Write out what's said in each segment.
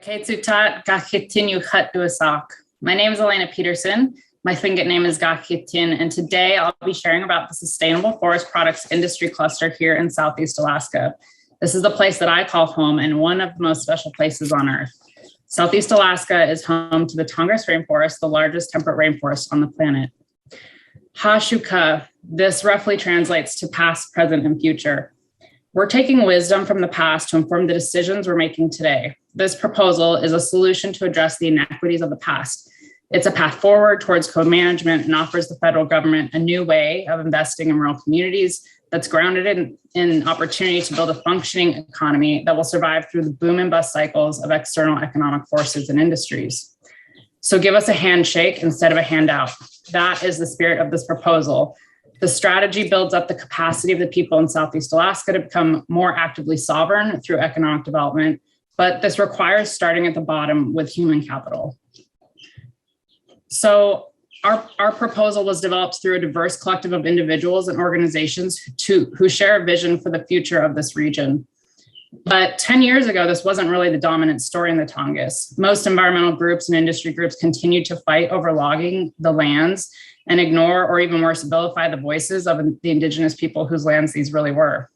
Ketsutat Gakitin Yukat Duasak. My name is Elena Peterson. My Tlingit name is Gakitin, and today I'll be sharing about the Sustainable Forest Products Industry Cluster here in Southeast Alaska. This is the place that I call home and one of the most special places on Earth. Southeast Alaska is home to the Tongass rainforest, the largest temperate rainforest on the planet. Hashuka, this roughly translates to past, present, and future. We're taking wisdom from the past to inform the decisions we're making today. This proposal is a solution to address the inequities of the past. It's a path forward towards co-management and offers the federal government a new way of investing in rural communities that's grounded in opportunity to build a functioning economy that will survive through the boom and bust cycles of external economic forces and industries. So give us a handshake instead of a handout. That is the spirit of this proposal. The strategy builds up the capacity of the people in Southeast Alaska to become more actively sovereign through economic development, but this requires starting at the bottom with human capital. So our proposal was developed through a diverse collective of individuals and organizations who share a vision for the future of this region. But 10 years ago, this wasn't really the dominant story in the Tongass. Most environmental groups and industry groups continued to fight over logging the lands and ignore, or even worse, vilify the voices of the indigenous people whose lands these really were.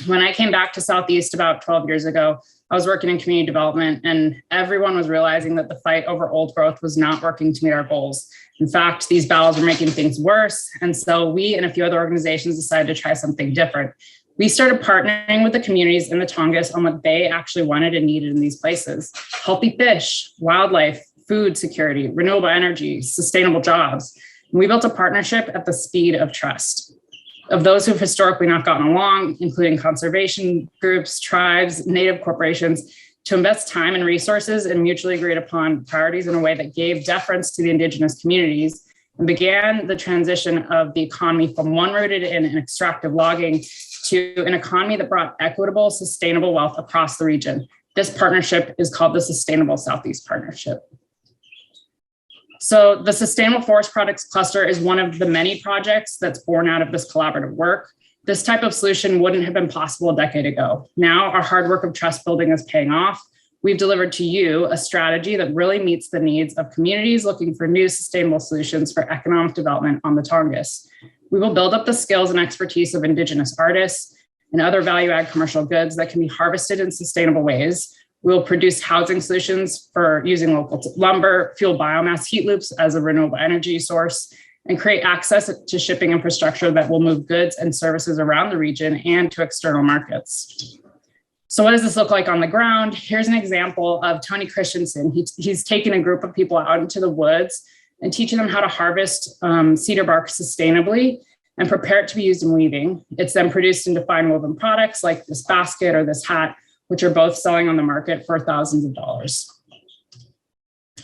When I came back to Southeast about 12 years ago, I was working in community development, and everyone was realizing that the fight over old growth was not working to meet our goals. In fact, these battles were making things worse. And so we and a few other organizations decided to try something different. We started partnering with the communities in the Tongass on what they actually wanted and needed in these places: healthy fish, wildlife, food security, renewable energy, sustainable jobs. And we built a partnership at the speed of trust of those who've historically not gotten along, including conservation groups, tribes, native corporations, to invest time and resources in mutually agreed upon priorities in a way that gave deference to the indigenous communities and began the transition of the economy from one rooted in extractive logging to an economy that brought equitable, sustainable wealth across the region. This partnership is called the Sustainable Southeast Partnership. So the Sustainable Forest Products Cluster is one of the many projects that's born out of this collaborative work. This type of solution wouldn't have been possible a decade ago. Now our hard work of trust building is paying off. We've delivered to you a strategy that really meets the needs of communities looking for new sustainable solutions for economic development on the Tongass. We will build up the skills and expertise of indigenous artists and other value-add commercial goods that can be harvested in sustainable ways. We'll produce housing solutions for using local lumber, fuel biomass heat loops as a renewable energy source, and create access to shipping infrastructure that will move goods and services around the region and to external markets. So what does this look like on the ground? Here's an example of Tony Christensen. He's taken a group of people out into the woods and teaching them how to harvest cedar bark sustainably and prepare it to be used in weaving. It's then produced into fine woven products like this basket or this hat, which are both selling on the market for thousands of dollars.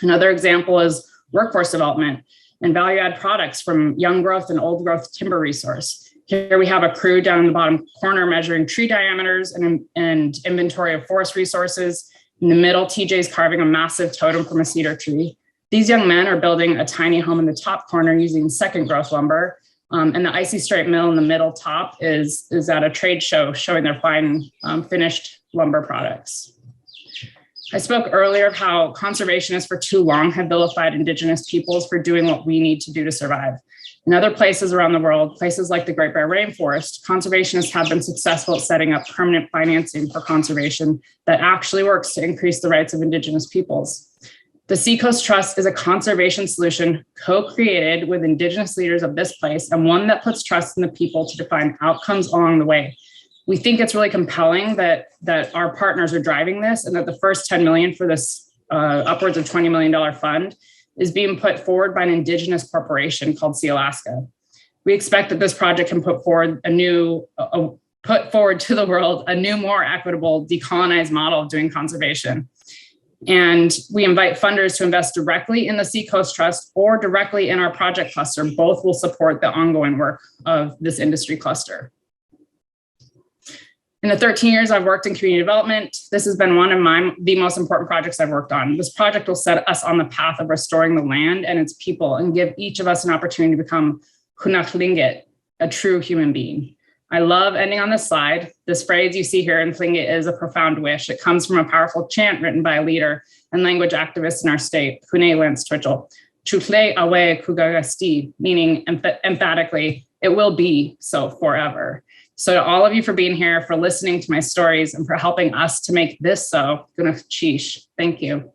Another example is workforce development and value-add products from young growth and old growth timber resource. Here we have a crew down in the bottom corner measuring tree diameters and inventory of forest resources. In the middle, TJ's carving a massive totem from a cedar tree. These young men are building a tiny home in the top corner using second growth lumber. And the Icy Stripe Mill in the middle top is at a trade show showing their fine finished lumber products. I spoke earlier of how conservationists for too long have vilified indigenous peoples for doing what we need to do to survive. In other places around the world, places like the Great Bear Rainforest, conservationists have been successful at setting up permanent financing for conservation that actually works to increase the rights of indigenous peoples. The Seacoast Trust is a conservation solution co-created with indigenous leaders of this place and one that puts trust in the people to define outcomes along the way. We think it's really compelling that our partners are driving this and that the first $10 million for this upwards of $20 million fund is being put forward by an indigenous corporation called Sea Alaska. We expect that this project can put forward put forward to the world a new, more equitable, decolonized model of doing conservation. And we invite funders to invest directly in the Seacoast Trust or directly in our project cluster. Both will support the ongoing work of this industry cluster. In the 13 years I've worked in community development, this has been one of the most important projects I've worked on. This project will set us on the path of restoring the land and its people and give each of us an opportunity to become Hunach Lingit, a true human being. I love ending on this slide. This phrase you see here in Tlingit is a profound wish. It comes from a powerful chant written by a leader and language activist in our state, Kune Lance Twitchell, Chutle Awe Kugagasti, meaning emphatically, it will be so forever. So to all of you for being here, for listening to my stories, and for helping us to make this so, Gunach Chish. Thank you.